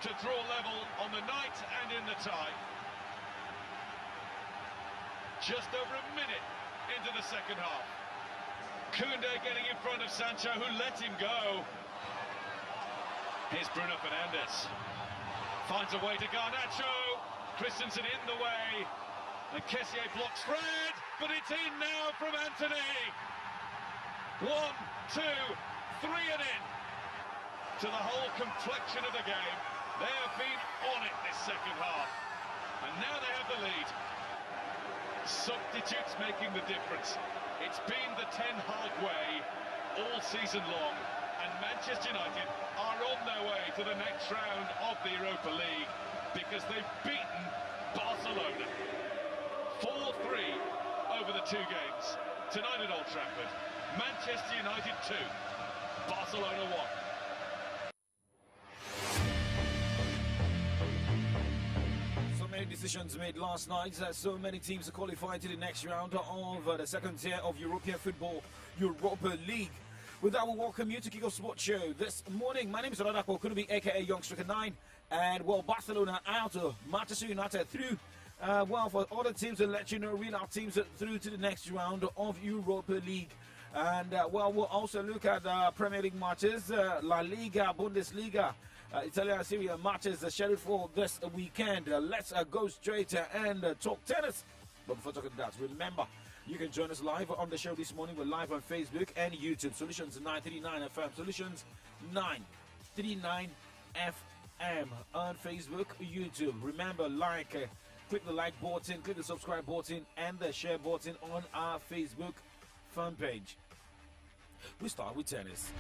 to draw level on the night and in the tie. Just over a minute into the second half. Koundé getting in front of Sancho, who let him go. Here's Bruno Fernandes. Finds a way to Garnacho. Christensen in the way. And Kessié blocks Fred, but it's in now from Anthony. 1, 2, 3 and in. To the whole complexion of the game. They have been on it this second half. And now they have the lead. Substitutes making the difference. It's been the Ten Hag way all season long, and Manchester United are on their way to the next round of the Europa League because they've beaten Barcelona 4-3 over the 2 games. Tonight at Old Trafford, Manchester United 2, Barcelona 1. Decisions made last night. So many teams are qualified to the next round of the second tier of European football, Europa League. With that, we welcome you to Kickoff Sports Show this morning. My name is Radako Kunubi, aka Young Striker 9, and well, Barcelona out, Manchester United through. Well, for other teams to let you know, real our teams are through to the next round of Europa League. And well, we'll also look at Premier League matches, La Liga, Bundesliga. Italian Serie A matches scheduled for this weekend. Let's go straight and talk tennis. But before talking that, remember, you can join us live on the show this morning. We're live on Facebook and YouTube. Solutions 939 FM. Solutions 939 FM on Facebook, YouTube. Remember, click the like button, click the subscribe button, and the share button on our Facebook fan page. We start with tennis.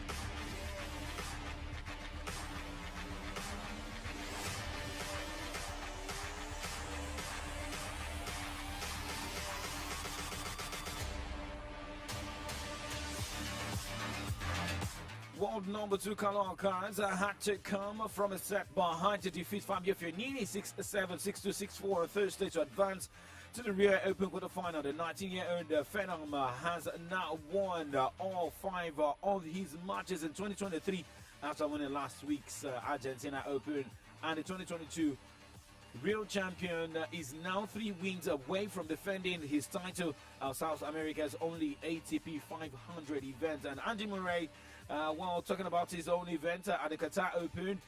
World number 2 Carlo Alcaraz had to come from a set behind to defeat Fabio Fognini 6-7, 6-2, 6-4 on Thursday to advance to the Rio Open quarterfinal. The 19-year-old Phenom has now won all 5 of his matches in 2023 after winning last week's Argentina Open, and the 2022 Real champion is now 3 wins away from defending his title, South America's only ATP 500 event. And Andy Murray, while talking about his own event at the Qatar Open,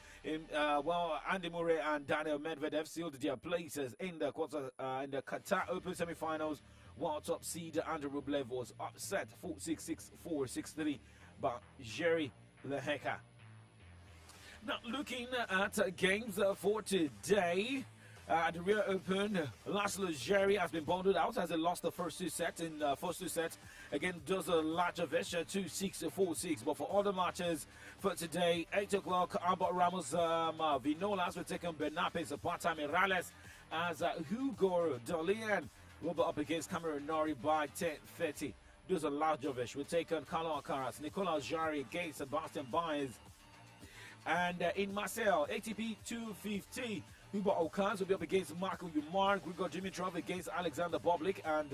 well, Andy Murray and Daniel Medvedev sealed their places in the Qatar Open semi-finals, while top seed Andrew Rublev was upset 4-6, 6-4, 6-3 by Jerry Lehecka. Now, looking at games for today, at the Rio Open, Laszlo Djere has been bundled out as he lost the first 2 sets. In the first 2 sets, again, does a Lajovic 2-6, 4-6. But for other matches for today, 8 o'clock, Albert Ramos Vinolas will take on Bernapes Zapata Miralles as Hugo Dolian will be up against Cameron Norrie by 10:30. Does a Lajovic will take on Carlo Alcaraz, Nicolas Jarry against Sebastian Baez. And in Marseille, ATP 250, Hugo Okaz will be up against Marco Umar, Grigor Dimitrov against Alexander Bublik, and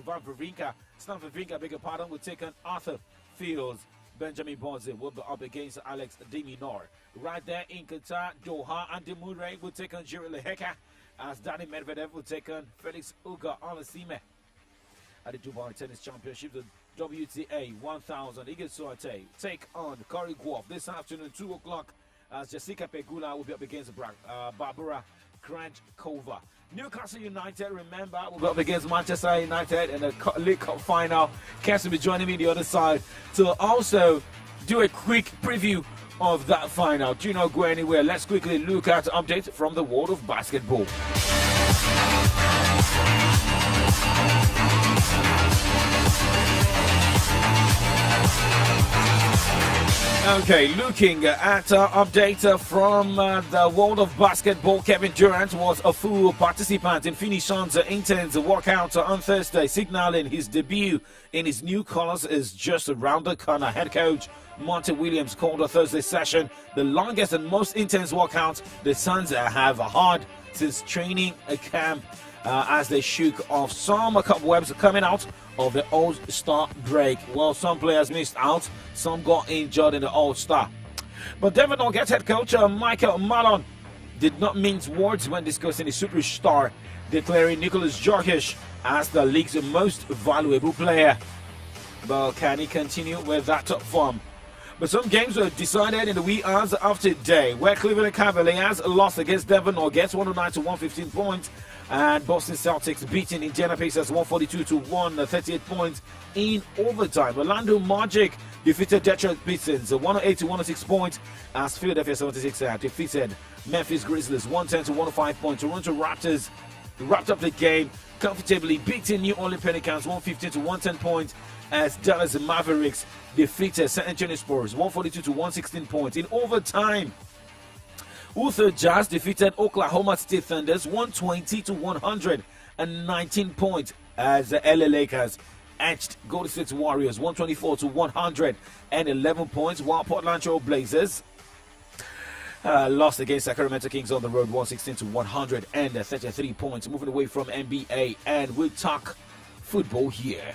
Stan Wawrinka, beg your pardon, will take on Arthur Fields. Benjamin Bonzi will be up against Alex de Minaur. Right there in Qatar, Doha, Andy Murray will take on Jerry Lehecka, as Danny Medvedev will take on Felix Auger-Aliassime. At the Dubai Tennis Championship, the WTA 1000, Iga Swiatek take on Corey Goff this afternoon, 2 o'clock, as Jessica Pegula will be up against Barbara Krejcikova. Newcastle United, remember, will be up against Manchester United in the League Cup final. Cass will be joining me on the other side to also do a quick preview of that final. Do not go anywhere. Let's quickly look at updates from the world of basketball. Okay, looking at update from the world of basketball. Kevin Durant was a full participant in Phoenix Suns' intense workout on Thursday, signaling his debut in his new colors is just around the corner. Head coach Monty Williams called the Thursday session the longest and most intense workout the Suns have had since training a camp, as they shook off some cobwebs coming out of the All-Star break. Well, some players missed out, some got injured in the All-Star. But Denver Nuggets head coach Michael Malone did not mince words when discussing the superstar, declaring Nicholas Jorgic as the league's most valuable player. But can he continue with that top form? But some games were decided in the wee hours of today, where Cleveland Cavaliers lost against Denver Nuggets 109 to 115 points, and Boston Celtics beating Indiana Pacers 142 to 138 points in overtime. Orlando Magic defeated Detroit Pistons 108 to 106 points, as Philadelphia 76ers defeated Memphis Grizzlies 110 to 105 points. Toronto Raptors wrapped up the game comfortably, beating New Orleans Pelicans 115 to 110 points, as Dallas Mavericks defeated San Antonio Spurs 142 to 116 points. In overtime, Utah Jazz defeated Oklahoma State Thunders 120 to 119 points, as the LA Lakers edged Golden State Warriors 124 to 111 points, while Portland Trail Blazers lost against Sacramento Kings on the road 116 to 133 points. Moving away from NBA, and we'll talk football here.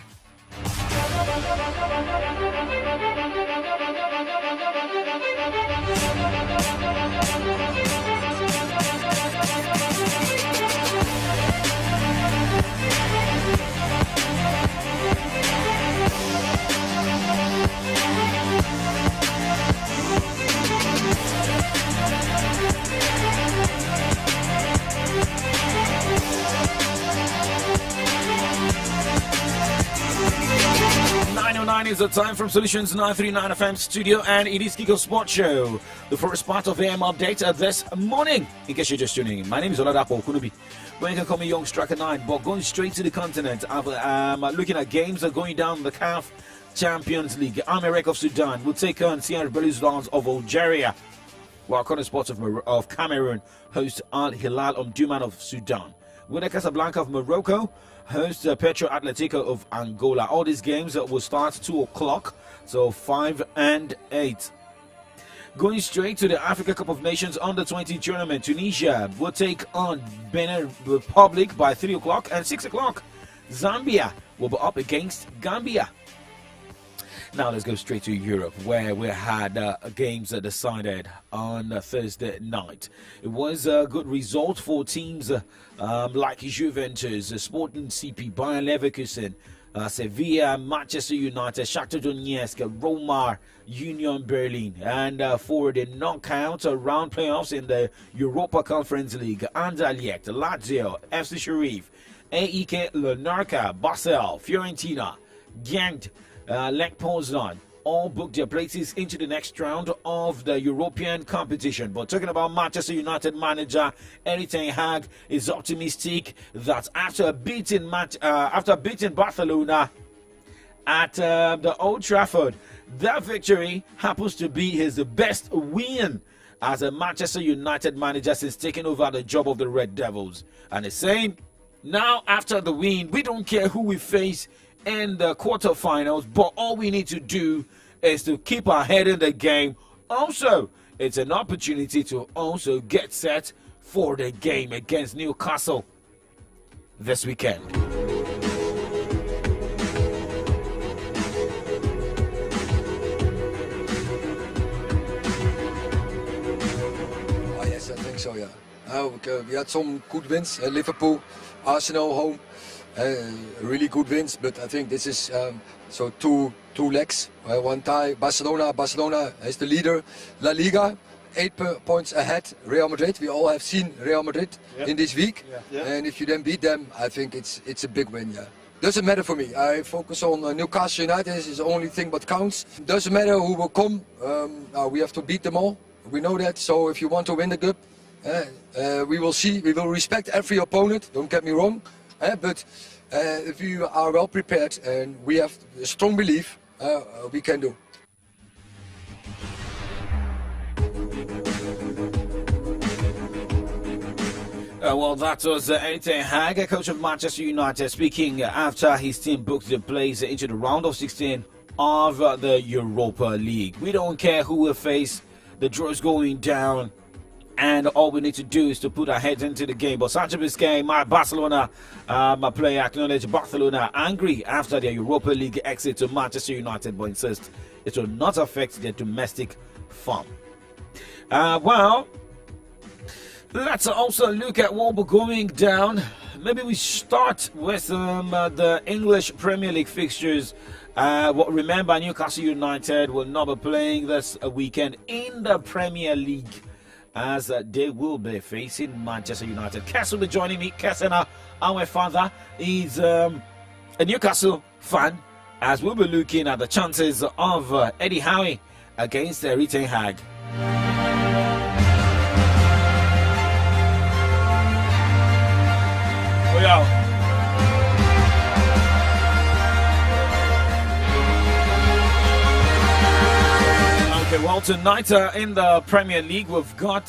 9:09 is the time from Solutions 939 FM studio, and it is Kickoff Sports Show, the first part of AM update this morning. In case you're just tuning in, my name is Oladapo Kunubi. But you can call me Young Striker 9, but going straight to the continent, I'm looking at games that are going down the CAF Champions League. Amerek of Sudan will take on Sierra Belouizdad of Algeria, while Corner Sports of Cameroon host Al Hilal Omdurman of Sudan. Wydad Casablanca of Morocco hosts Petro Atletico of Angola. All these games will start 2 o'clock, so 5 and 8. Going straight to the Africa Cup of Nations Under-20 tournament, Tunisia will take on Benin Republic by 3 o'clock, and 6 o'clock, Zambia will be up against Gambia. Now let's go straight to Europe, where we had games decided on Thursday night. It was a good result for teams like Juventus, Sporting CP, Bayern Leverkusen, Sevilla, Manchester United, Shakhtar Donetsk, Roma, Union Berlin. And for the knockout round playoffs in the Europa Conference League, Anderlecht, Lazio, FC Sheriff, AEK Larnaca, Basel, Fiorentina, Genk, Lech Poznan all booked their places into the next round of the European competition. But talking about Manchester United manager Erik ten Hag is optimistic that after beating Barcelona at the Old Trafford, that victory happens to be his best win as a Manchester United manager since taking over the job of the Red Devils. And he's saying, now after the win, we don't care who we face in the quarterfinals, but all we need to do is to keep our head in the game. Also, it's an opportunity to also get set for the game against Newcastle this weekend. Oh, yes, I think so, yeah. We had some good wins, Liverpool, Arsenal home. Really good wins, but I think this is so two legs, one tie. Barcelona is the leader, La Liga, 8 points ahead. Real Madrid, we all have seen Real Madrid in this week, and if you then beat them, I think it's a big win. Yeah, doesn't matter for me. I focus on Newcastle United. This is the only thing what counts. Doesn't matter who will come. We have to beat them all. We know that. So if you want to win the cup, we will see. We will respect every opponent. Don't get me wrong. But if you are well prepared and we have a strong belief, we can do. Well, that was Erik ten Hag, coach of Manchester United, speaking after his team booked the place into the round of 16 of the Europa League. We don't care who we face. The draw is going down, and all we need to do is to put our heads into the game. But Sancho Biscay, my Barcelona, my player, acknowledged Barcelona angry after their Europa League exit to Manchester United, but insists it will not affect their domestic form. Let's also look at what we're going down. Maybe we start with the English Premier League fixtures. Remember, Newcastle United will not be playing this weekend in the Premier League, as they will be facing Manchester United. Kes will be joining me. Kes and our father is a Newcastle fan, as we'll be looking at the chances of Eddie Howe against Erik ten Hag. Okay, well, tonight in the Premier League, we've got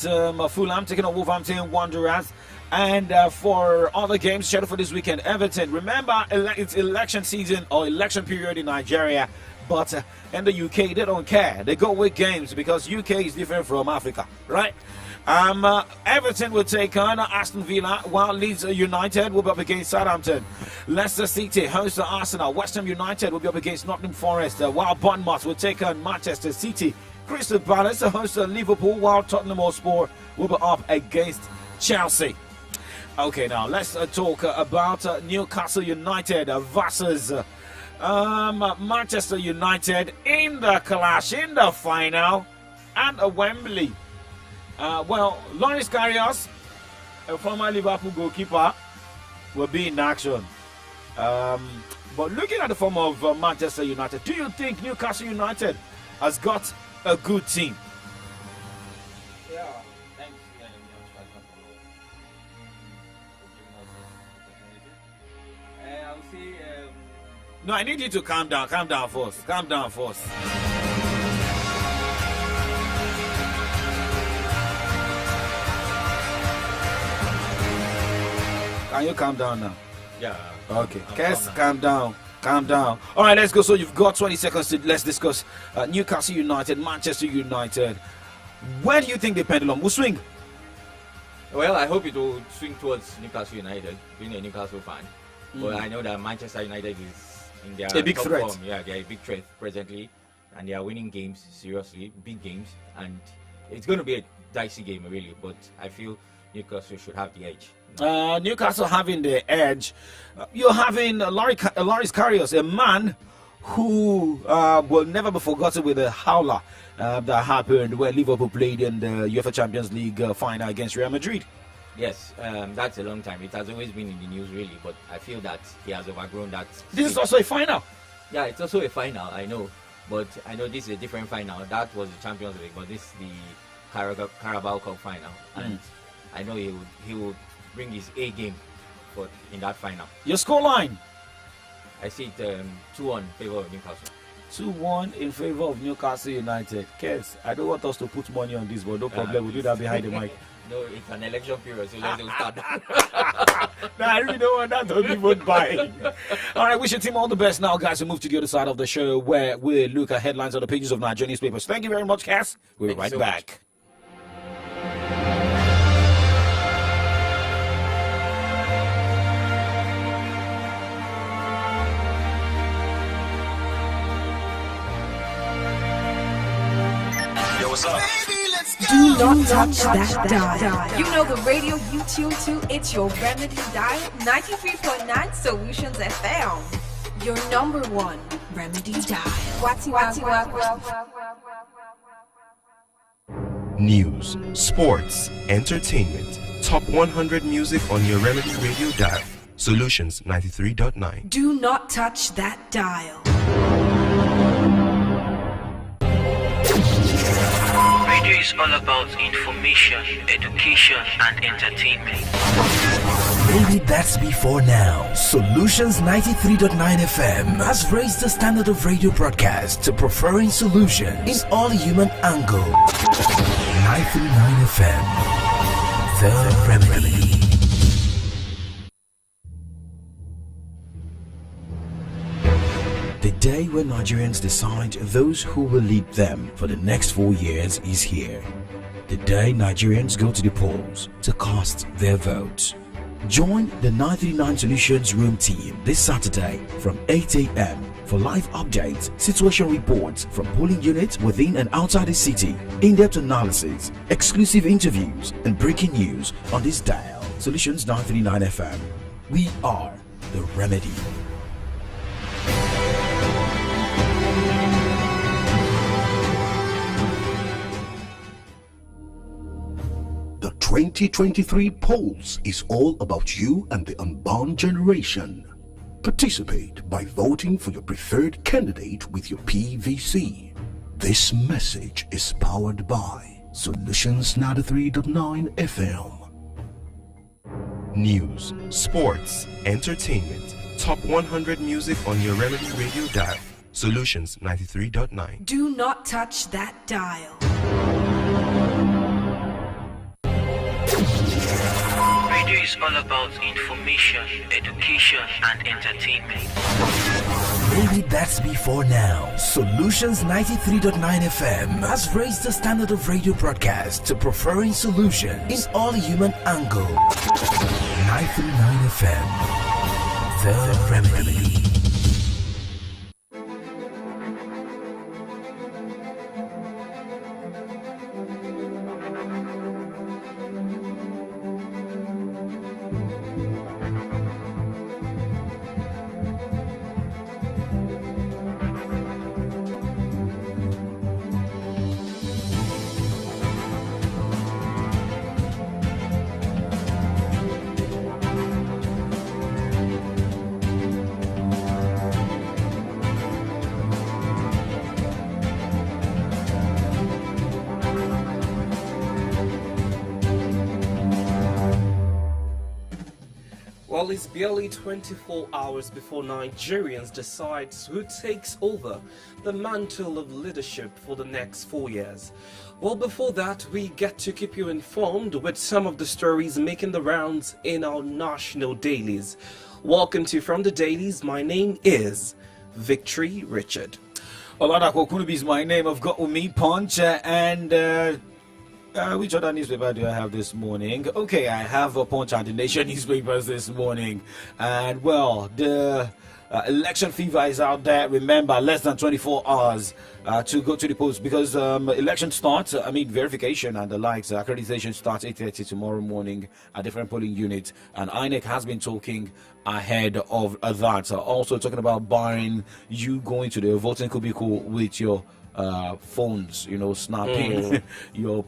Fulham taking on Wolverhampton Wanderers. And for other games scheduled for this weekend, Everton. Remember, it's election season or election period in Nigeria, but in the UK, they don't care. They go with games because UK is different from Africa, right? Everton will take on Aston Villa, while Leeds United will be up against Southampton. Leicester City hosts Arsenal. West Ham United will be up against Nottingham Forest, while Bournemouth will take on Manchester City. Crystal Palace hosts Liverpool, while Tottenham Hotspur will be up against Chelsea. Okay, now let's talk about Newcastle United versus Manchester United in the clash, in the final, at Wembley. Loris Karius, a former Liverpool goalkeeper, will be in action. But looking at the form of Manchester United, do you think Newcastle United has got a good team? Yeah, thanks. I would say. No, I need you to calm down. Calm down first. Calm down first. Can you calm down now? Yeah. Okay. Kes, calm down. Calm down. All right, let's go. So you've got 20 seconds to let's discuss Newcastle United, Manchester United. Where do you think the pendulum will swing? Well, I hope it will swing towards Newcastle United, being a Newcastle fan. But I know that Manchester United is in their a big top threat. form. Yeah, they're a big threat presently, and they are winning games seriously, big games, and it's going to be a dicey game really. But I feel Newcastle should have the edge. Newcastle having the edge. You're having Loris Karius, a man who will never be forgotten with the howler that happened when Liverpool played in the UEFA Champions League final against Real Madrid. Yes, that's a long time. It has always been in the news really, but I feel that he has overgrown that. This is also a final. Yeah, it's also a final, I know. But I know this is a different final. That was the Champions League, but this is the Carabao Cup final. And I know he would bring his A game in that final. Your scoreline? I see it 2-1 in favor of Newcastle. 2-1 in favor of Newcastle United. Kes, I don't want us to put money on this, but no problem. We'll do that behind the mic. No, it's an election period, so let's start. No, I really don't want that to be voted by. All right, wish your team all the best now, guys. We move to the other side of the show where we look at headlines on the pages of Nigerian newspapers. Thank you very much, Cass. We'll be right back. Yo, what's up? Do not touch that dial. You know the radio you tune to, it's your Remedy dial, 93.9 Solutions FM. Your number one Remedy dial. News, sports, entertainment, top 100 music on your Remedy radio dial. Solutions 93.9. Do not touch that dial. Radio is all about information, education, and entertainment. Maybe that's before now. Solutions 93.9 FM has raised the standard of radio broadcast to preferring solutions in all human angle. 939 FM, the remedy. The day when Nigerians decide those who will lead them for the next 4 years is here. The day Nigerians go to the polls to cast their votes. Join the 939 Solutions Room team this Saturday from 8 a.m. For live updates, situation reports from polling units within and outside the city, in-depth analysis, exclusive interviews, and breaking news on this dial, Solutions 939 FM. We are the remedy. The 2023 polls is all about you and the unborn generation. Participate by voting for your preferred candidate with your PVC. This message is powered by Solutions 93.9 FM. News, sports, entertainment, top 100 music on your Remedy Radio dial. Solutions 93.9. Do not touch that dial. Radio is all about information, education, and entertainment. Maybe that's before now. Solutions 93.9 FM has raised the standard of radio broadcast to preferring solutions in all human angle. 939 FM, the remedy. Well, it's barely 24 hours before Nigerians decide who takes over the mantle of leadership for the next 4 years. Well, before that, we get to keep you informed with some of the stories making the rounds in our national dailies. Welcome to From the Dailies. My name is Victory Richard. Oladapo Kunubi is my name. I've got Umi Punch and which other newspaper do I have this morning? Okay, I have a Punch and the Nation newspapers this morning. And well, the election fever is out there. Remember, less than 24 hours to go to the polls because election starts, verification and the likes, accreditation starts 8:30 tomorrow morning at different polling units. And INEC has been talking ahead of that. Also talking about barring you going to the voting cubicle with your phones, snapping your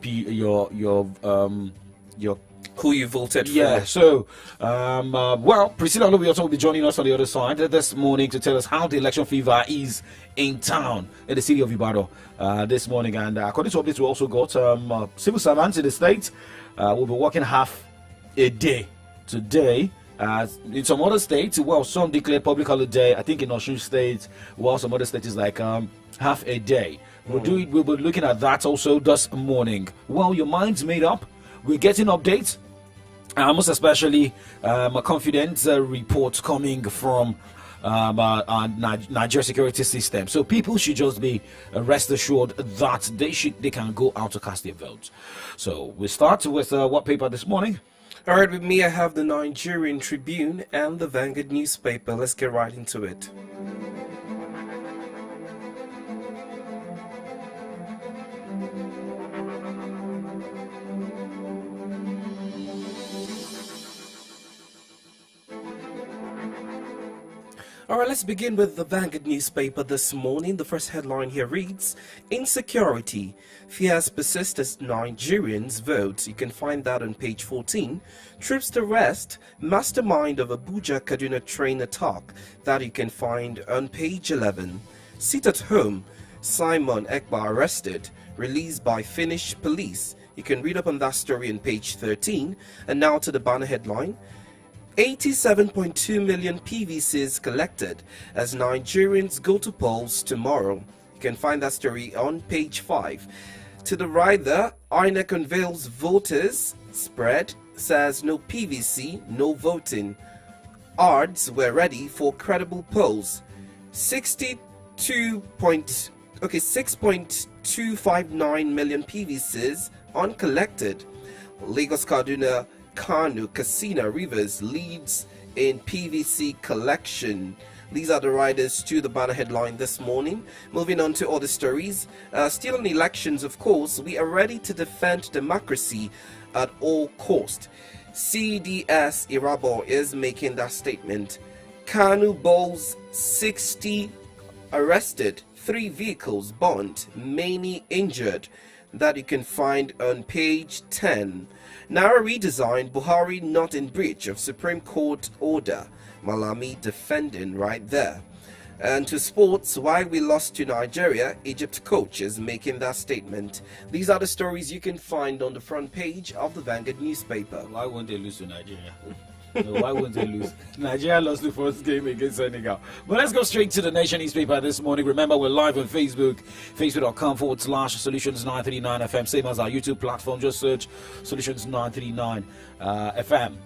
Who you voted for. Yeah, so, Priscilla Oluwioto will be joining us on the other side this morning to tell us how the election fever is in town, in the city of Ibadan this morning. And according to updates, we also got civil servants in the state will be working half a day today. In some other states, well, some declare public holiday. I think in Osun State, while some other states is like half a day. We'll be looking at that also this morning. Well, your mind's made up. We're getting updates, most especially a confidence report coming from our Nigeria security system. So people should just be rest assured that they can go out to cast their votes. So we start with what paper this morning? All right, with me I have the Nigerian Tribune and the Vanguard newspaper. Let's get right into it. All right, let's begin with the Vanguard newspaper this morning. The first headline here reads, Insecurity. Fears persist as Nigerians vote. You can find that on page 14. Troops to arrest mastermind of Abuja Kaduna train attack. That you can find on page 11. Sit at home. Simon Ekpa arrested. Released by Finnish police. You can read up on that story on page 13. And now to the banner headline. 87.2 million PVCs collected as Nigerians go to polls tomorrow. You can find that story on page 5. To the right there, INEC unveils voters spread, says no PVC, no voting. Odds were ready for credible polls. 6.259 million PVCs uncollected. Lagos Kaduna Kano, Katsina, Rivers leads in PVC collection. These are the riders to the banner headline this morning. Moving on to other stories. Still on elections, of course, we are ready to defend democracy at all cost. CDS Irabo is making that statement. Kanu Bowls 60 arrested, 3 vehicles burnt, many injured. That you can find on page 10. Naira redesign, Buhari not in breach of Supreme Court order. Malami defending right there. And to sports, why we lost to Nigeria, Egypt coach is making that statement. These are the stories you can find on the front page of the Vanguard newspaper. Why won't they lose to Nigeria? No, why won't they lose? Nigeria lost the first game against Senegal. But let's go straight to the Nation newspaper this morning. Remember, we're live on Facebook, facebook.com/Solutions939 FM. Same as our YouTube platform. Just search Solutions939 FM.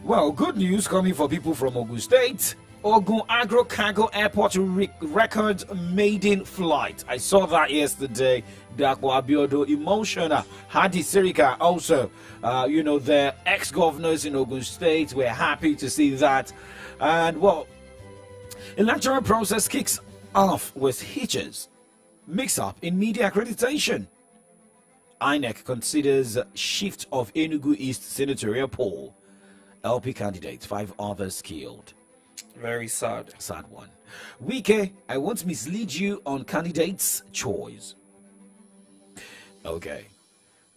Well, good news coming for people from Ogun State. Ogun Agro Cargo Airport record maiden flight. I saw that yesterday. Dakwa Abiodo emotional. Hadi Sirika also, the ex-governors in Ogun State were happy to see that. And well, electoral process kicks off with hitches. Mix-up in media accreditation. INEC considers shift of Enugu East senatorial poll. LP candidates, 5 others killed. Very sad. Sad one. Wike, I won't mislead you on candidates' choice. Okay.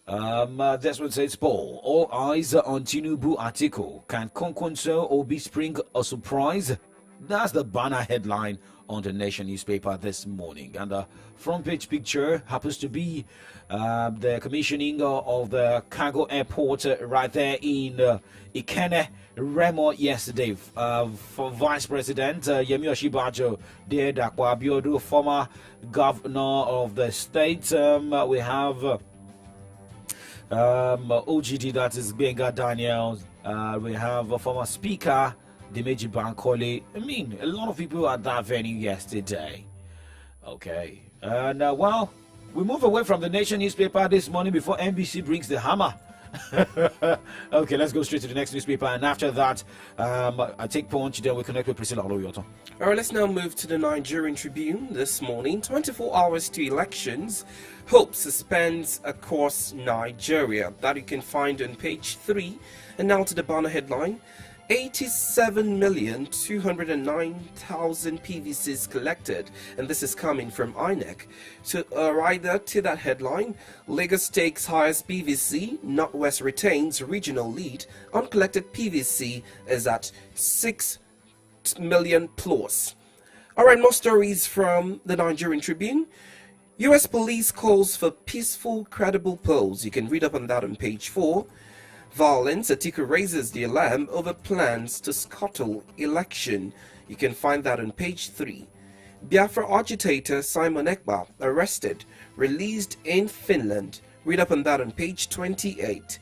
This one says, Paul, all eyes on Tinubu article. Can Konkonso Obi spring a surprise? That's the banner headline on the Nation newspaper this morning. And the front page picture happens to be the commissioning of the cargo airport right there in Ikene, Remo yesterday. For Vice President Yemi Oshibajo, there, Dakwa Abiodu, former governor of the state. We have OGD, that is Benga Daniels. We have a former speaker, Dimeji Bankole. I mean, a lot of people at that venue yesterday. Okay. And well, we move away from the Nation newspaper this morning before NBC brings the hammer. Okay, let's go straight to the next newspaper. And after that, I take Punch, then we connect with Priscilla Oloyoto. All right, let's now move to the Nigerian Tribune this morning. 24 hours to elections. Hope suspends across Nigeria. That you can find on page 3. And now to the banner headline. 87,209,000 PVCs collected, and this is coming from INEC. To rider to that headline, Lagos takes highest PVC, Northwest retains regional lead. Uncollected PVC is at 6 million plus. All right, more stories from the Nigerian Tribune. U.S. police calls for peaceful, credible polls. You can read up on that on page 4. Violence, Atiku raises the alarm over plans to scuttle election. You can find that on page 3. Biafra agitator Simon Ekpa arrested, released in Finland. Read up on that on page 28.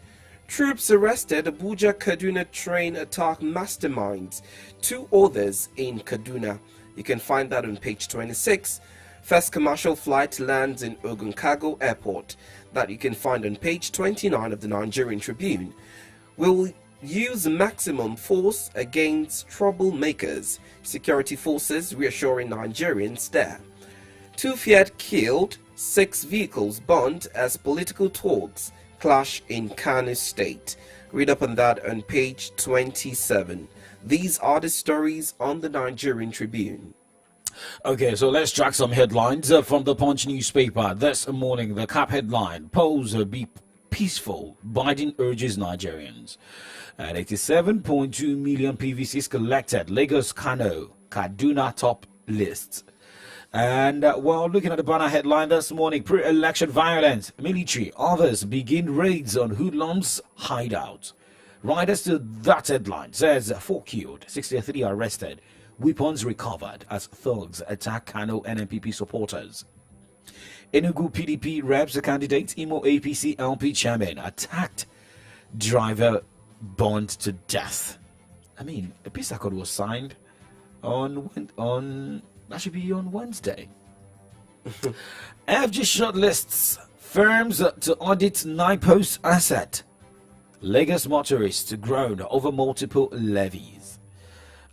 Troops arrested Abuja Kaduna train attack masterminds. 2 others in Kaduna. You can find that on page 26. First commercial flight lands in Ogun Cargo Airport. That you can find on page 29 of the Nigerian Tribune. Will use maximum force against troublemakers. Security forces reassuring Nigerians there. 2 Fiat killed, 6 vehicles burnt as political talks clash in Kano State. Read up on that on page 27. These are the stories on the Nigerian Tribune. Okay, so let's track some headlines from the Punch newspaper this morning. The cap headline, polls be peaceful, Biden urges Nigerians. And 87.2 million PVCs collected, Lagos, Kano, Kaduna top lists. And while looking at the banner headline this morning, pre-election violence, military, others begin raids on hoodlums hideout. Riders to that headline says 4 killed, 63 arrested. Weapons recovered as thugs attack Kano NNPP supporters. Enugu PDP reps candidate Imo APC LP chairman attacked, driver burned to death. I mean, a peace accord was signed on that should be on Wednesday. FG shortlists firms to audit NIPO's asset. Lagos motorists groan over multiple levies.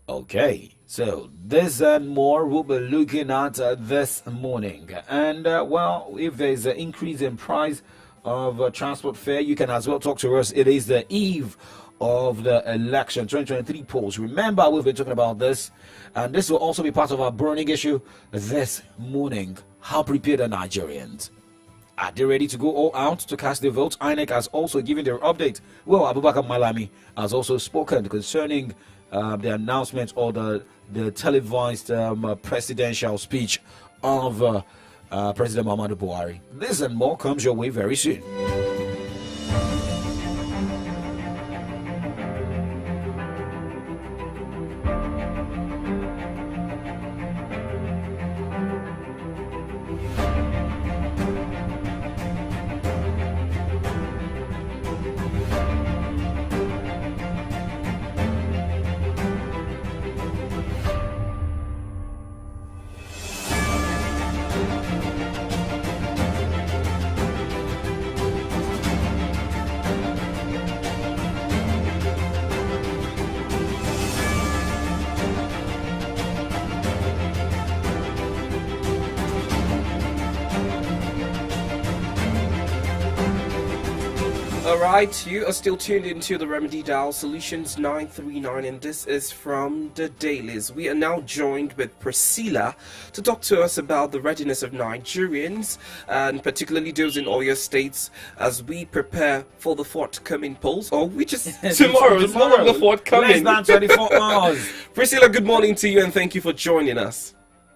Okay, so this and more we'll be looking at this morning. And well, if there's an increase in price of transport fare, you can as well talk to us. It is the eve of the election 2023 polls. Remember, we've been talking about this, and this will also be part of our burning issue this morning. How prepared are Nigerians? Are they ready to go all out to cast their vote? INEC has also given their update. Well, Abubakar Malami has also spoken concerning the announcement or the televised presidential speech of President Muhammadu Buhari. This and more comes your way very soon. Alright, you are still tuned into the Remedy Dial Solutions 939, and this is from the dailies. We are now joined with Priscilla to talk to us about the readiness of Nigerians, and particularly those in all your states, as we prepare for the forthcoming polls, or which is tomorrow. It's no longer forthcoming. Less than 24 hours. Priscilla, good morning to you, and thank you for joining us.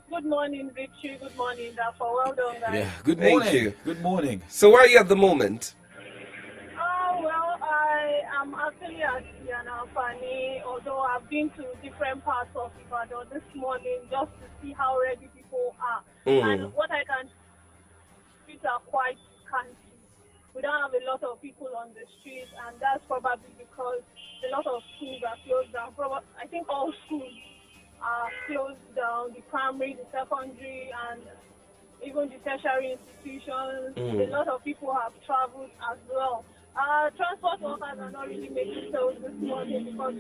Good morning, Victory. Good morning, Dafa. Well done, guys. Yeah, good morning. Thank you. Good morning. So where are you at the moment? Well, I am actually at Yanafani, although I've been to different parts of Ibadan this morning just to see how ready people are. And what I can see are quite scanty. We don't have a lot of people on the streets, and that's probably because a lot of schools are closed down. I think all schools are closed down, the primary, the secondary, and even the tertiary institutions. A lot of people have traveled as well. Transport workers are not really making sales this morning because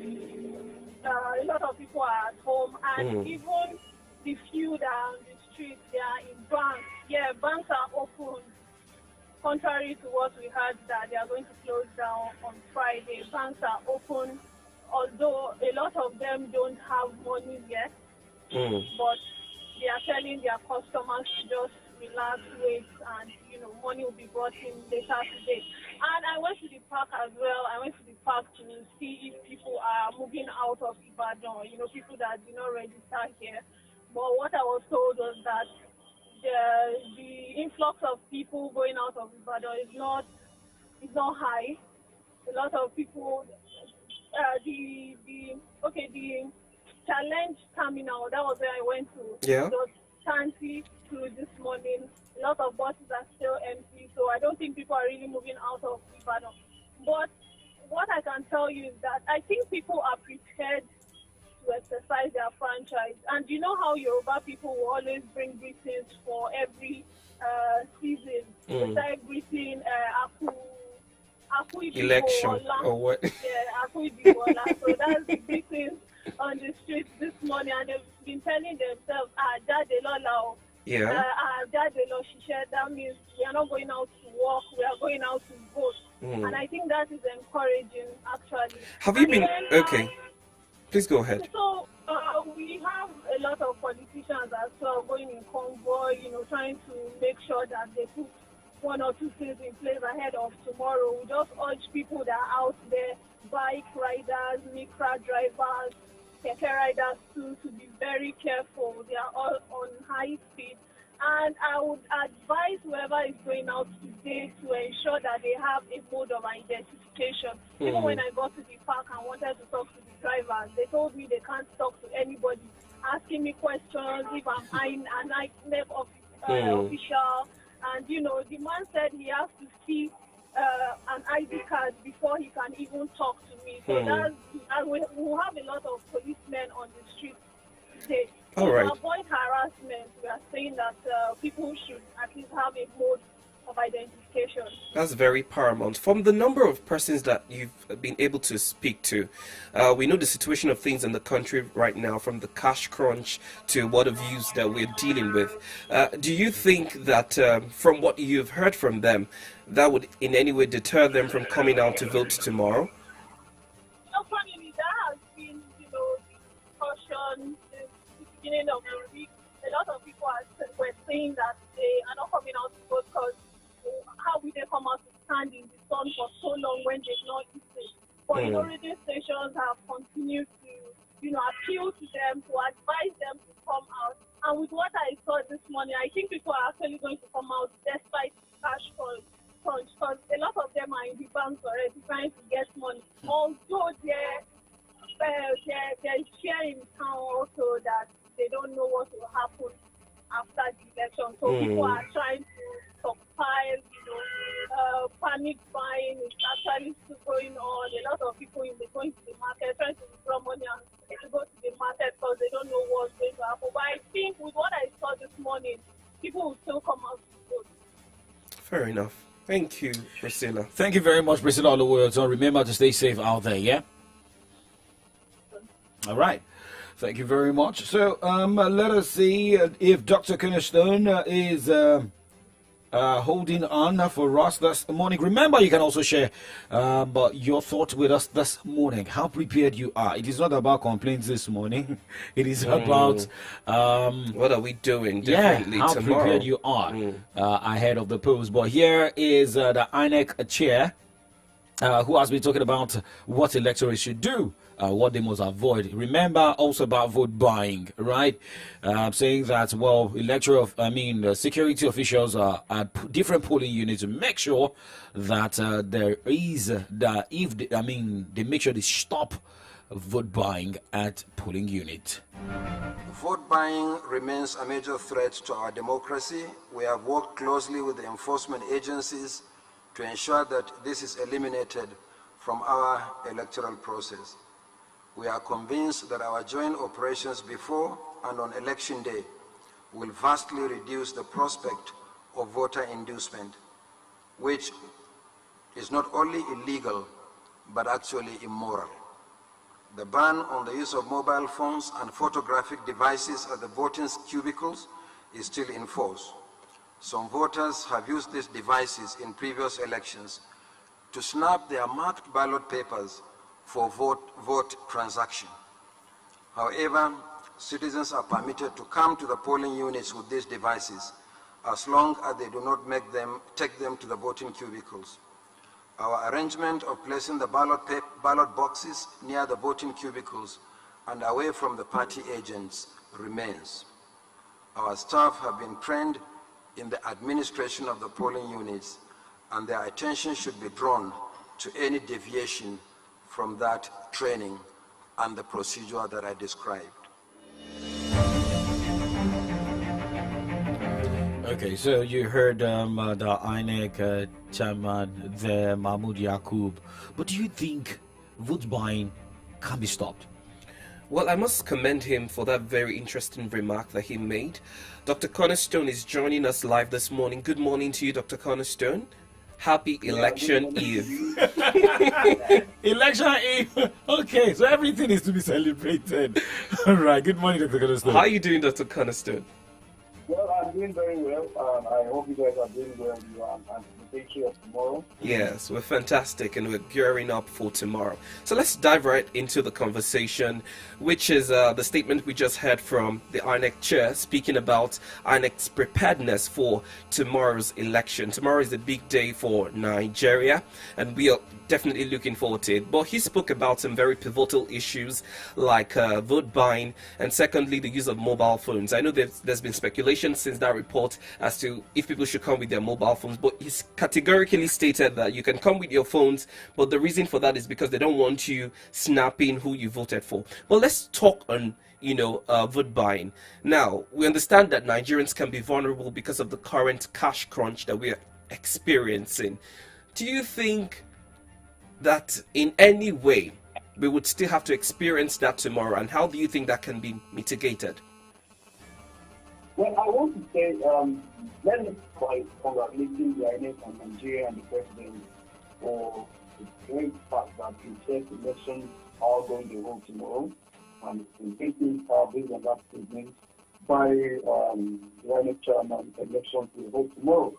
a lot of people are at home, and even the few that are on the streets, they are in banks. Yeah, banks are open. Contrary to what we heard that they are going to close down on Friday, banks are open, although a lot of them don't have money yet, but they are telling their customers to just relax, wait, and money will be brought in later today. And I went to the park as well. I went to the park to see if people are moving out of Ibadan, people that do not register here. But what I was told was that the influx of people going out of Ibadan is not high. A lot of people, the Challenge Terminal, that was where I went to. Yeah. It was scanty through this morning. A lot of buses are still empty, so I don't think people are really moving out of Ibadan. But what I can tell you is that I think people are prepared to exercise their franchise. And you know how Yoruba people will always bring greetings for every season. They start greeting Aku election or what? Yeah, Aku Idibola. So that's the greetings on the streets this morning, and they've been telling themselves, Jade Lola. Yeah. That means we are not going out to work, we are going out to vote. And I think that is encouraging, actually. Have you been... Okay. Please go ahead. So, we have a lot of politicians as well going in convoy, trying to make sure that they put one or two things in place ahead of tomorrow. We just urge people that are out there, bike riders, micro drivers, keke riders too, to be very careful. They are all on high speed. And I would advise whoever is going out today to ensure that they have a mode of identification. Even when I got to the park and wanted to talk to the drivers, they told me they can't talk to anybody, asking me questions if I'm an INEC official. And, the man said he has to see an ID card before he can even talk to me. So we'll have a lot of policemen on the street today. All right. To avoid harassment, we are saying that people should at least have a mode of identification. That's very paramount. From the number of persons that you've been able to speak to, we know the situation of things in the country right now, from the cash crunch to what of views that we're dealing with. Do you think that from what you've heard from them, that would in any way deter them from coming out to vote tomorrow? Funny, that has been, discussion since the beginning of the week. A lot of people were saying that they are not coming out to vote because how will they come out to stand in the sun for so long when they've not eaten? But radio stations have continued to, appeal to them, to advise them to come out. And with what I saw this morning, I think people are actually going to come out despite cash crunch, because a lot of them are in the banks already trying to get money. Although there's fear in town also that they don't know what will happen after the election. So people are trying to stockpile, panic buying is actually still going on. A lot of people going to the market trying to withdraw money and to go to the market because they don't know what's going to happen. But I think with what I saw this morning, people will still come out to vote. Fair enough. Thank you, Priscilla. Thank you very much, Priscilla Oluwoyotan. Remember to stay safe out there, yeah? All right. Thank you very much. So let us see if Dr. Cornerstone is holding on for us this morning. Remember, you can also share your thoughts with us this morning. How prepared you are. It is not about complaints this morning. It is about what are we doing differently how tomorrow? Prepared you are ahead of the polls. But here is the INEC chair who has been talking about what electors should do. What they must avoid. Remember also about vote buying, right? Saying that, security officials are at different polling units to make sure that there is they make sure they stop vote buying at polling unit. Vote buying remains a major threat to our democracy. We have worked closely with the enforcement agencies to ensure that this is eliminated from our electoral process. We are convinced that our joint operations before and on election day will vastly reduce the prospect of voter inducement, which is not only illegal, but actually immoral. The ban on the use of mobile phones and photographic devices at the voting cubicles is still in force. Some voters have used these devices in previous elections to snap their marked ballot papers for vote transaction. However, citizens are permitted to come to the polling units with these devices as long as they do not take them to the voting cubicles. Our arrangement of placing the ballot boxes near the voting cubicles and away from the party agents remains. Our staff have been trained in the administration of the polling units, and their attention should be drawn to any deviation from that training and the procedure that I described. Okay, so you heard the INEC chairman there, Mahmoud Yakub. But do you think vote buying can be stopped? Well, I must commend him for that very interesting remark that he made. Dr. Cornerstone is joining us live this morning. Good morning to you, Dr. Cornerstone. Happy Election Eve. Election Eve. Okay, so everything is to be celebrated. All right. Good morning, Dr. Cornerstone. How are you doing, Dr. Cornerstone? Well, I'm doing very well. I hope you guys are doing well. You are anticipatory of tomorrow. Yes, we're fantastic and we're gearing up for tomorrow. So let's dive right into the conversation, which is the statement we just heard from the INEC chair speaking about INEC's preparedness for tomorrow's election. Tomorrow is a big day for Nigeria, and we are definitely looking forward to it. But he spoke about some very pivotal issues like vote buying, and secondly, the use of mobile phones. I know there's been speculation since that report as to if people should come with their mobile phones, but he's categorically stated that you can come with your phones, but the reason for that is because they don't want you snapping who you voted for. Well, let's talk on vote buying. Now, we understand that Nigerians can be vulnerable because of the current cash crunch that we are experiencing. Do you think that in any way we would still have to experience that tomorrow, and how do you think that can be mitigated? Well, I want to say, let me by congratulating the INEC and Nigeria and the president for the great fact that he said elections are going to hold tomorrow, and the things are based on that statement by the INEC chairman, elections will hold tomorrow.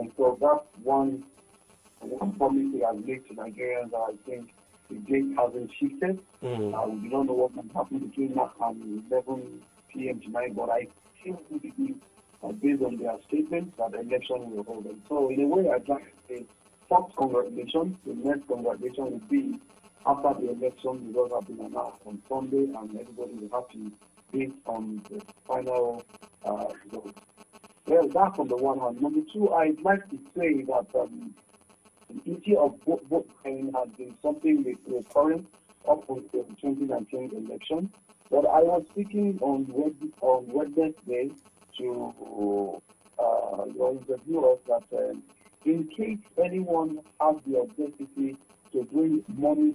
And so that's one promise he has made to Nigerians. I think the date hasn't shifted. We don't know what can happen between now and 11 p.m. tonight, but I think we believe based on their statements that the election will hold. And so in a way, I'd like to say, first congratulations. The next congratulation will be after the election results have been announced on Sunday, and everybody will have to based on the final results. Well, that's on the one hand. Number two, I'd like to say that the issue of vote buying has been something recurrent up until the 2019 election. But I was speaking on Wednesday to your interviewers that in case anyone has the audacity to bring money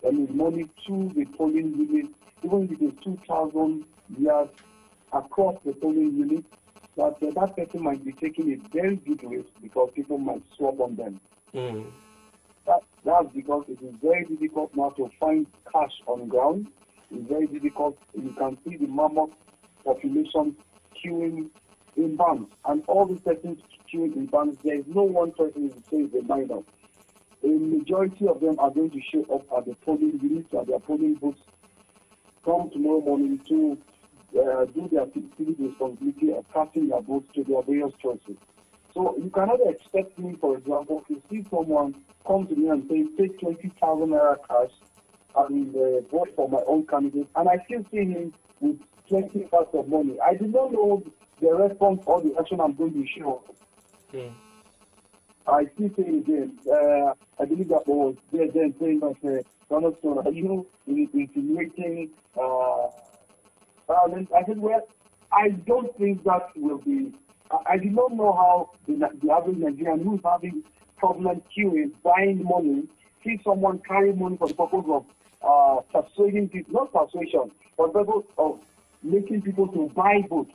to the polling unit, even if it is 2,000 yards across the polling unit, that person might be taking a very big risk because people might swap on them. That's because it is very difficult now to find cash on ground. It's very difficult. You can see the mammoth population queuing in banks, and all the persons queuing in banks, there is no one person who says a minor. A majority of them are going to show up at the polling units, at their polling booths, come tomorrow morning to do their civic responsibility of casting their votes to their various choices. So you cannot expect me, for example, to see someone come to me and say, take 20,000 naira cash and vote for my own candidate, and I still see him with 20 parts of money. I do not know the response or the action I'm going to show. I still say again, I believe that was there then saying that, Donald Trump, are you insinuating violence? I said, well, I don't think that will be. I do not know how the average Nigerian who's having problem queuing, buying money, see someone carry money for the purpose of persuading people, not persuasion, but the purpose of making people to buy votes,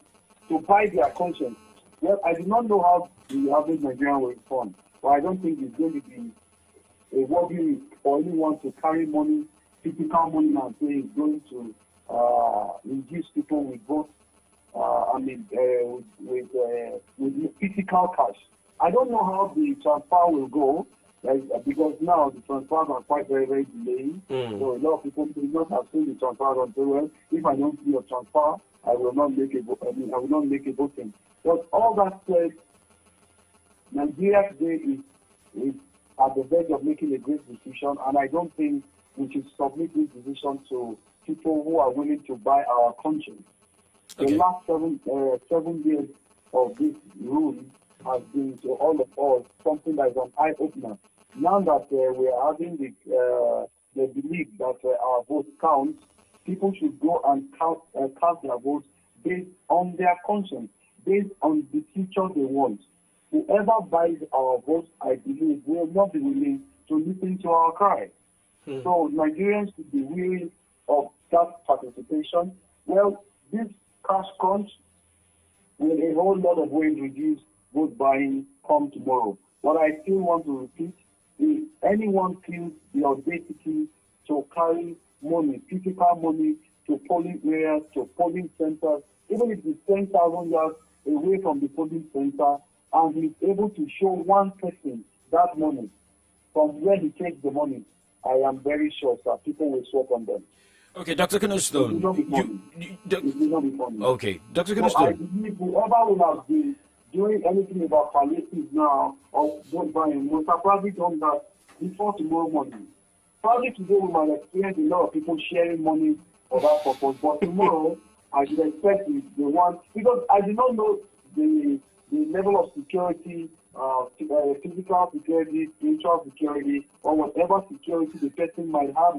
to buy their conscience. Well, I do not know how the average Nigerian will respond, but I don't think it's going to be a worthy risk for anyone to carry money, physical money, and say it's going to induce people with votes. With physical cash. I don't know how the transfer will go, because now the transfers are quite very, very delayed. So a lot of people do not have seen the transfers until, well, if I don't see a transfer, I will not make a voting. But all that said, Nigeria today is at the verge of making a great decision, and I don't think we should submit this decision to people who are willing to buy our conscience. Okay. The last 7 years of this rule has been to all of us something that is an eye-opener. Now that we are having the belief that our vote counts, people should go and cast their votes based on their conscience, based on the future they want. Whoever buys our votes, I believe, will not be willing to listen to our cry. So Nigerians should be weary of that participation. Well, this cash crunch will a whole lot of ways reduce vote buying come tomorrow. What I still want to repeat is anyone feels the audacity to carry money, physical money, to polling areas, to polling centers, even if it's 10,000 yards away from the polling center, and he's able to show one person that money from where he takes the money, I am very sure that people will swap on them. Okay, Dr. Kenostone. Okay, Dr. Kenostone. So I believe whoever will have been doing anything about palliatives now or vote buying must have probably done that before tomorrow morning. Probably today we might experience a lot of people sharing money for that purpose, but tomorrow I should expect the one, because I do not know the level of security, physical security, spiritual security, or whatever security the person might have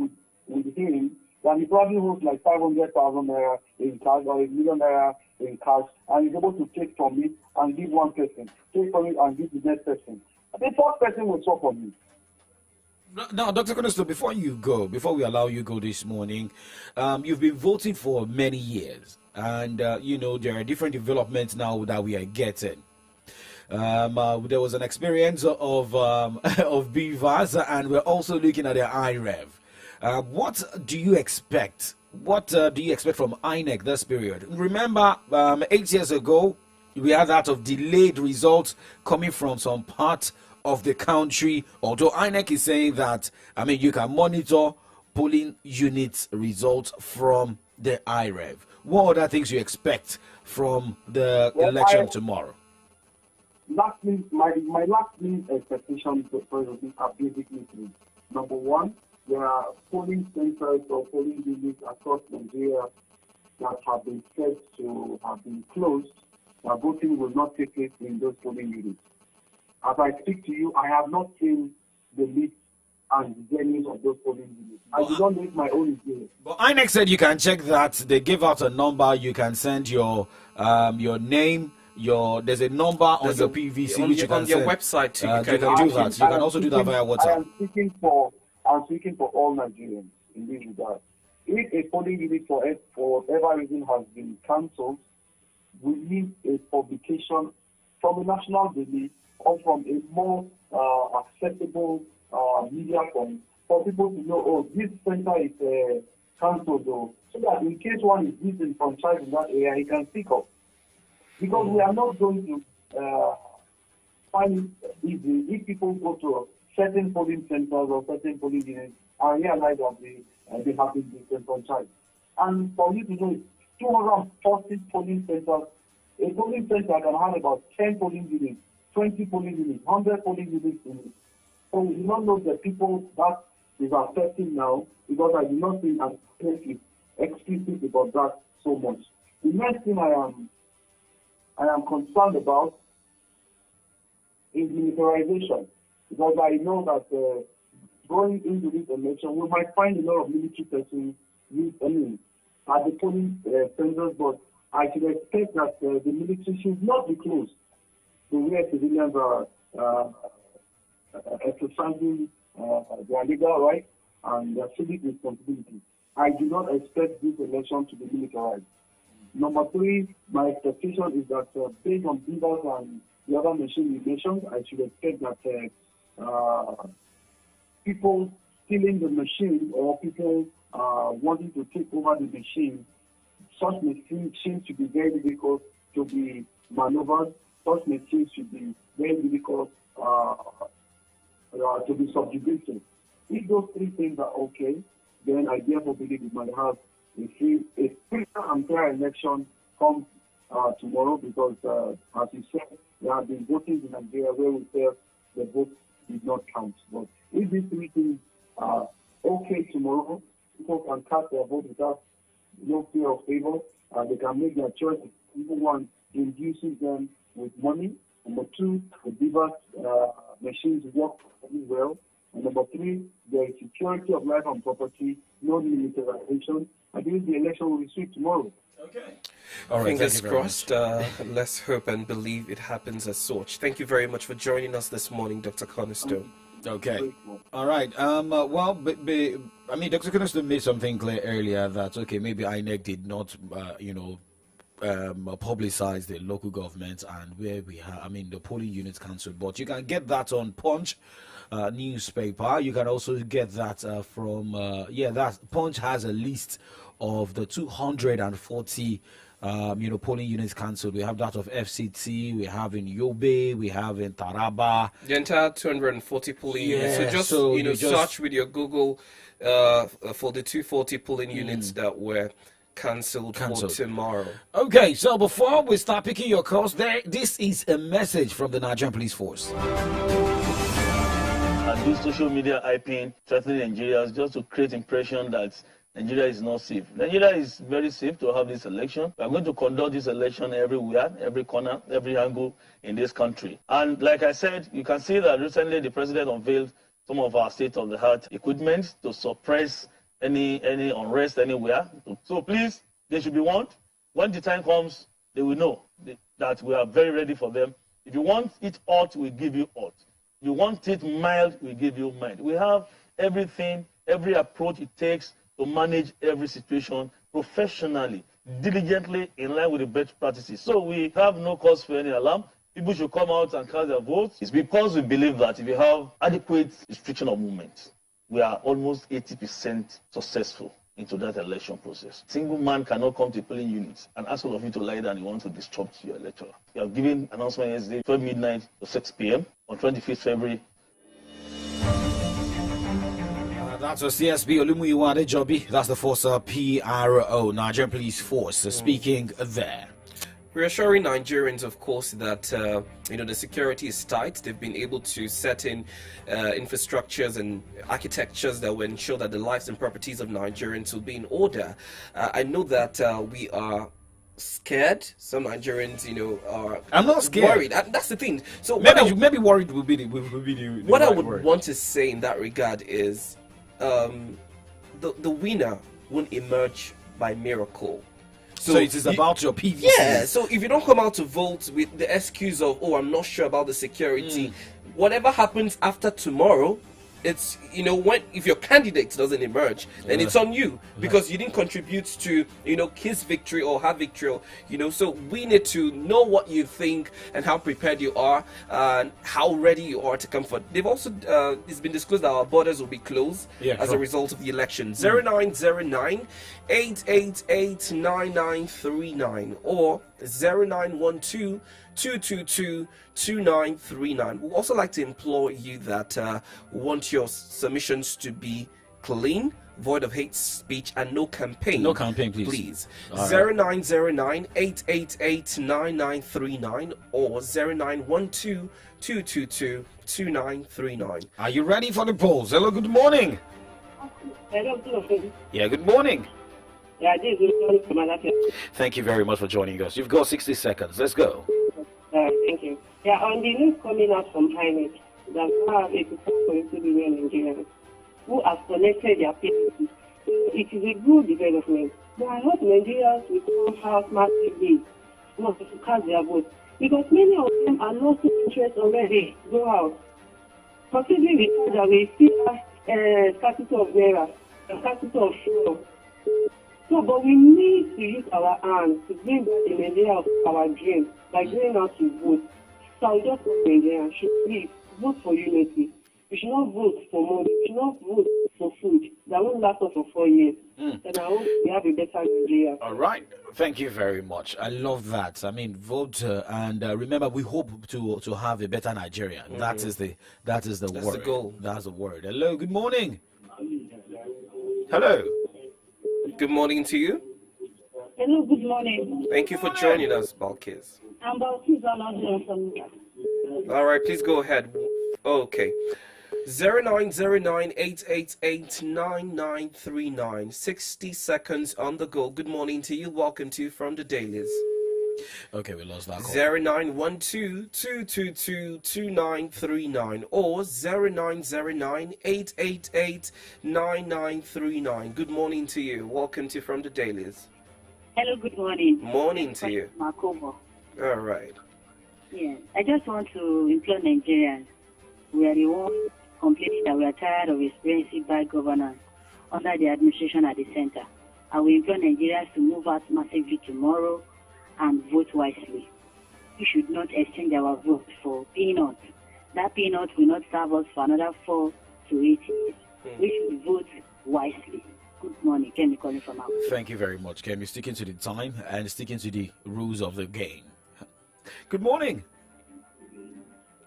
with him. And he probably holds like 500,000 naira in cash or $1 million naira in cash, and he's able to take from it and give one person, take from it and give the next person. The fourth person will swap on me. Now, Dr. Kenostone, before we allow you go this morning, you've been voting for many years. And, there are different developments now that we are getting. There was an experience of Beavers, and we're also looking at the IREV. What do you expect? What do you expect from INEC this period? Remember, 8 years ago, we had that of delayed results coming from some part of the country. Although INEC is saying that, you can monitor polling units results from the IREV. What other things you expect from the election tomorrow? Lastly, my last minute expectations for President are basically three. Number one, there are polling centers or polling units across Nigeria that have been said to have been closed. Voting will not take place in those polling units. As I speak to you, I have not seen the list and the venues of those polling units. I did not make my own decision. But INEC said you can check that. They give out a number. You can send your name. There's a number on your PVC which you can send. On your website too. You can do that. You can also do that via WhatsApp. I'm speaking for all Nigerians in this regard. If a polling unit for whatever reason has been cancelled, we need a publication from a national daily or from a more accessible media form for people to know, oh, this center is cancelled, though, so that in case one is disenfranchised in that area, he can speak up. Because we are not going to find it easy if people go to certain polling centers or certain polling units and realize that they have been disenfranchised. And for you to know, 240 polling centers, a polling center can have about 10 polling units, 20 polling units, 100 polling units in it. So we do not know the people that is affecting now, because I do not think I'm explicit about that so much. The next thing I am concerned about is militarization, because I know that going into this election, we might find a lot of military persons at the polling centers, but I should expect that the military should not be closed to where civilians are exercising their legal rights and their civic responsibility. I do not expect this election to be militarized. Number three, my expectation is that based on Beavers and the other machine you mentioned, I should expect that people stealing the machine or people wanting to take over the machine, such machines should be very difficult to be maneuvered. Such machines should be very difficult to be subjugated. If those three things are okay, then I therefore believe we might have a free and fair election come tomorrow, because as you said, there have been voting in Nigeria where we felt the vote did not count. But if these three things are okay tomorrow, people can cast their vote without no fear of favor, and they can make their choice. Number one, induces them with money. Number two, the Beavers machines work well. And number three, there is security of life and property, no militarization. I believe the election will be sweet tomorrow. Okay. All right, fingers crossed. Let's hope and believe it happens as such. Thank you very much for joining us this morning, Dr. Cornerstone. Okay. All right. Well, Dr. Cornerstone made something clear earlier that, okay, maybe INEC did not, publicize the local governments and where we have, the polling units cancelled. But you can get that on Punch newspaper. You can also get that from, that Punch has a list of the 240 polling units cancelled. We have that of FCT, we have in Yobe, we have in Taraba. The entire 240 polling units. So just search with your Google for the 240 polling units that were cancelled for tomorrow. Okay, so before we start picking your calls, this is a message from the Nigerian Police Force. And this social media hyping, threatening Nigerians just to create impression that Nigeria is not safe. Nigeria is very safe to have this election. We are going to conduct this election everywhere, every corner, every angle in this country. And like I said, you can see that recently the president unveiled some of our state-of-the-art equipment to suppress any unrest anywhere. So please, they should be warned. When the time comes, they will know that we are very ready for them. If you want it hot, we give you hot. If you want it mild, we give you mild. We have everything, every approach it takes to manage every situation professionally. diligently in line with the best practices. So we have no cause for any alarm. People should come out and cast their votes. It's because we believe that if you have adequate restriction of movement, we are almost 80% successful into that election process. Single man cannot come to polling units and ask all of you to lie down and you want to disrupt your electoral. You have given announcement yesterday, 12 midnight to 6 p.m. on 25th February. That's a CSB Olumuyiwa Adejobi. That's the force PRO, Nigerian Police Force, speaking there. Reassuring Nigerians, of course, that the security is tight. They've been able to set in infrastructures and architectures that will ensure that the lives and properties of Nigerians will be in order. I know that we are scared. Some Nigerians, are. I'm not scared. Worried. That's the thing. So maybe worried will be the what right I would word. want to say in that regard is, the winner won't emerge by miracle. So it is about your PVC. Yeah, so if you don't come out to vote with the excuse of, I'm not sure about the security, whatever happens after tomorrow, it's, if your candidate doesn't emerge, then it's on you because you didn't contribute to, his victory or her victory, so we need to know what you think and how prepared you are and how ready you are to come forward. They've also, it's been disclosed that our borders will be closed as a result of the election. 0909 888 9939 or 0912 222-2939. We'd also like to implore you that want your submissions to be clean, void of hate speech, and no campaign. No campaign, please. Please. 0909-888-9939 or 0912-222-2939. Are you ready for the polls? Hello, good morning. Hello, good. Yeah, good morning. Yeah, this is from Alaska. Thank you very much for joining us. You've got 60 seconds. Let's go. Thank you. Yeah, on the news coming out from Highness, that we have 84.2 million Nigerians who have collected their payments. It is a good development. But I hope Nigerians will come out massively not to cast their vote. Because many of them are losing interest already. Go out. Considering the fact that we still have scarcity of naira, scarcity of fuel. So, but we need to use our hands to bring back the Nigeria of our dream by going out to vote. So I just want Nigerians should please vote for unity. We should not vote for money. We should not vote for food. That won't last us for 4 years. And I hope we have a better Nigeria. All right. Thank you very much. I love that. I mean, vote and remember, we hope to have a better Nigeria. That is the word. That's the goal. That's the word. Hello. Good morning. Hello. Good morning to you. Hello, good morning. Thank you for joining us, Balkis. I'm Balkis. All right, please go ahead. Okay. 0909-888-9939. 60 seconds on the go. Good morning to you. Welcome to From the Dailies. Okay, we lost that call. 0912-222-2939 or 0909-888-9939. Good morning to you. Welcome to From the Dailies. Hello, good morning. Morning to you. Makobo. All right. Yeah, I just want to implore Nigerians. We are the ones complaining that we are tired of experiencing bad governance under the administration at the center. And we implore Nigerians to move out massively tomorrow and vote wisely. We should not exchange our vote for peanuts. That peanut will not serve us for another 4 to 8 years. We should vote wisely. Good morning, Kemi calling from out. Thank you very much, Kemi. Sticking to the time and sticking to the rules of the game. Good morning.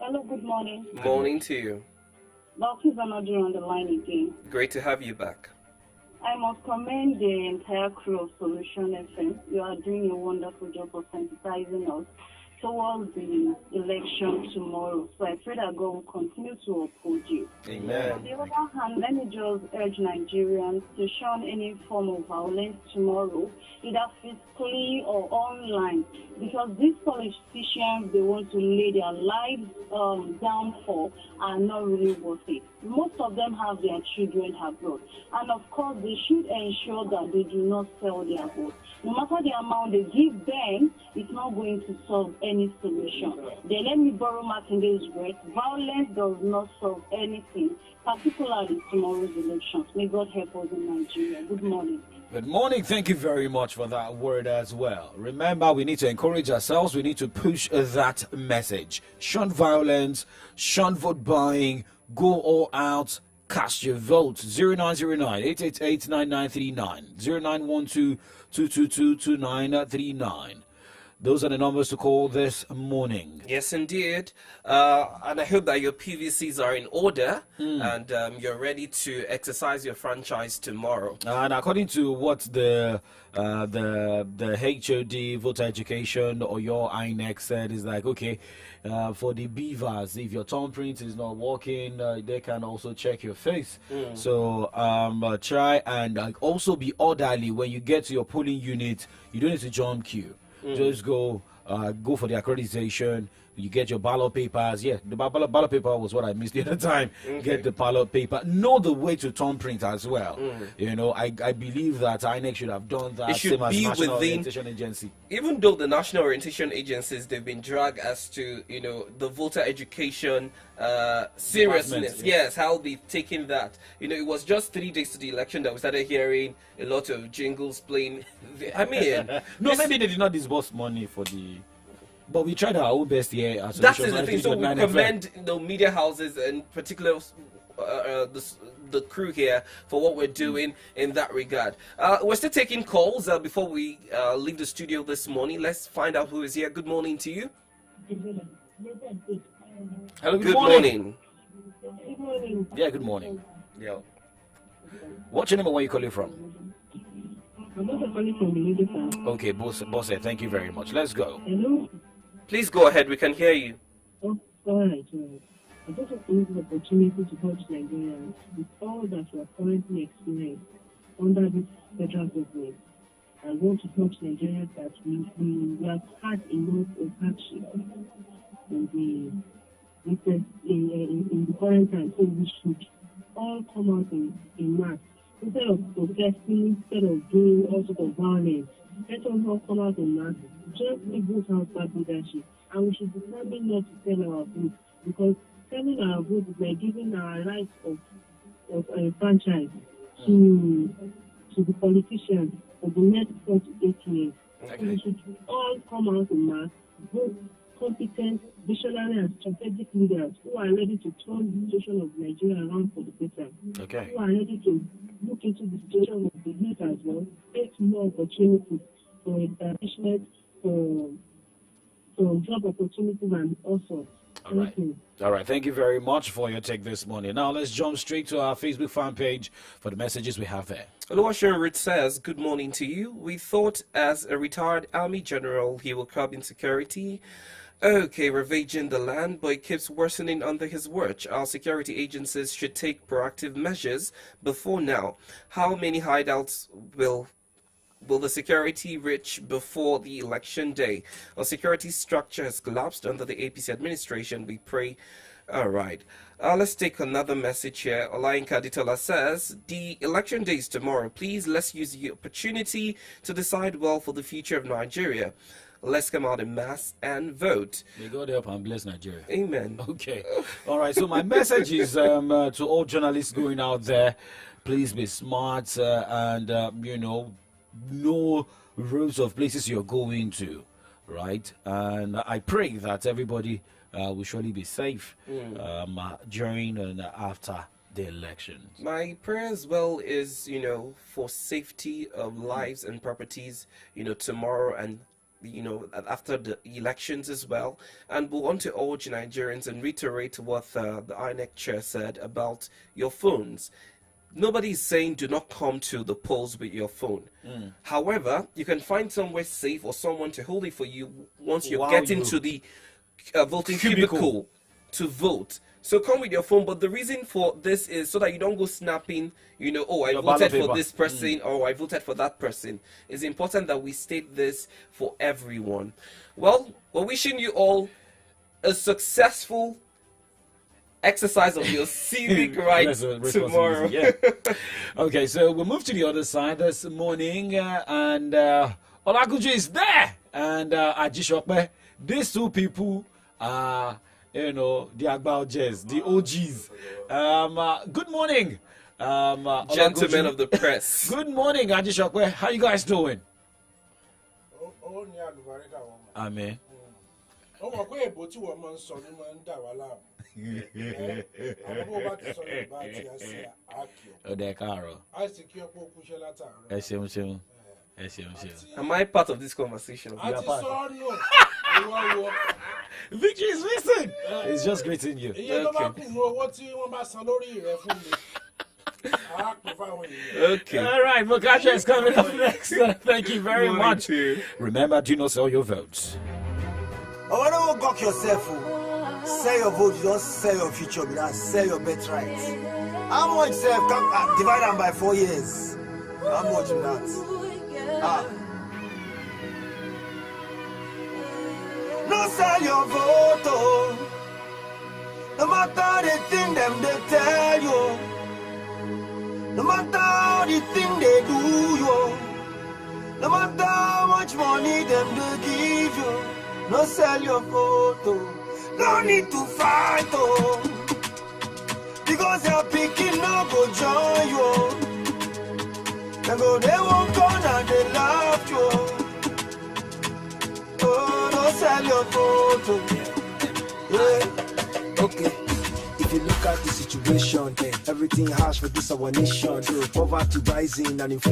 Hello, good morning. Morning to you. Balkis Amadu on the line again. Great to have you back. I must commend the entire crew of Solution FM. You are doing a wonderful job of sensitizing us towards the election tomorrow. So I pray that God will continue to uphold you. Amen. On the other hand, let me just urge Nigerians to shun any form of violence tomorrow, either physically or online, because these politicians they want to lay their lives down for are not really worth it. Most of them have their children abroad, and of course they should ensure that they do not sell their votes. No matter the amount they give them, it's not going to solve any solution. Then let me borrow Martin's word. Violence does not solve anything, particularly tomorrow's elections. May God help us in Nigeria. Good morning. Good morning. Thank you very much for that word as well. Remember, we need to encourage ourselves. We need to push that message. Shun violence, shun vote buying, go all out, cast your vote. 0909 888 9939, 0912 222 2939. Those are the numbers to call this morning. Yes, indeed. And I hope that your PVCs are in order and you're ready to exercise your franchise tomorrow. And according to what the HOD, voter education, or your INEC said, is like, okay, for the beavers, if your thumbprint is not working, they can also check your face. So try and also be orderly when you get to your polling unit. You don't need to jump queue. Just go for the accreditation. You get your ballot papers. Yeah, the ballot paper was what I missed the other time. Get the ballot paper. Know the way to thumbprint as well. You know, I believe that INEC should have done that. It should same as be National within Orientation Agency. Even though the national orientation agencies, they've been dragged as to, you know, the voter education seriousness. Yes, how they've taken that. You know, it was just 3 days to the election that we started hearing a lot of jingles playing. I mean, no, maybe they did not disburse money for the. But we tried our own best here. That is the thing. So we commend the media houses and particularly the crew here for what we're doing in that regard. We're still taking calls before we leave the studio this morning. Let's find out who is here. Good morning to you. Hello, good morning. Good morning. Yeah, good morning. Yeah. What's your name and where you calling from? I'm also calling from the media. Okay, boss, thank you very much. Let's go. Hello. Please go ahead. We can hear you. Oh, all right. I just want to use the opportunity to help Nigerians with all that we are currently experiencing under this federal government. I want to help Nigerians that we have had enough of hardship in the current time, so we should all come out in mass. Instead of protesting, instead of doing all sorts of violence, let us all come out in mass. Just vote out bad leadership, and we should be standing not to sell our vote, because selling our vote is like giving our rights of a franchise to the politicians for the next 4 to 8 years. Okay. So we should all come out in mass, vote competent, visionary, and strategic leaders who are ready to turn the situation of Nigeria around for the better. Okay. Who are ready to look into the situation of the youth as well, take more opportunities for establishment, for job opportunities, and also. All right. Thank you very much for your take this morning. Now let's jump straight to our Facebook fan page for the messages we have there. Oluwaseun Ruth says, good morning to you. We thought as a retired army general he will curb insecurity. Okay, ravaging the land, but it keeps worsening under his watch. Our security agencies should take proactive measures before now. How many hideouts will the security reach before the election day? Our security structure has collapsed under the APC administration. We pray. All right. Let's take another message here. Olayinka Aditola says, the election day is tomorrow. Please, let's use the opportunity to decide well for the future of Nigeria. Let's come out in mass and vote. May God help and bless Nigeria. Amen. Okay. All right. So my message is to all journalists going out there, please be smart and, know roads of places you're going to, right? And I pray that everybody will surely be safe during and after the elections. My prayer as well is, for safety of lives and properties, tomorrow and after the elections as well. And we want to urge Nigerians and reiterate what the INEC chair said about your phones. Nobody is saying do not come to the polls with your phone. However, you can find somewhere safe or someone to hold it for you once you get into the voting cubicle to vote. So come with your phone, but the reason for this is so that you don't go snapping, I voted for this person or I voted for that person. It's important that we state this for everyone. Well, we're wishing you all a successful exercise of your civic rights tomorrow. Yeah. Okay, so we'll move to the other side this morning, and Olagunju is there, and Ajishope These two people are, the Agbaujes, the OGs. Good morning, gentlemen of the press. Good morning, Ajishokwe. How you guys doing? Amen. Am I part of this conversation? You are part. Victory is missing. It's just greeting you. Okay. All right, Mokacha is coming up next. Thank you very much. Remember, do not sell your votes. I don't gawk yourself. Sell your vote, you don't sell your future, but sell your birthright. How much self can divide them by 4 years? How much in that? No sell your vote, oh. No matter the thing them they tell you. No matter how the thing they do you. No matter how much money them they give you. No sell your photo. No need to fight, oh. Because your picking no go join you. They won't go and they love you. Oh, no sell your photo. Yeah. Okay. If you look at the situation, everything harsh for this our nation. Poverty rising and inflation.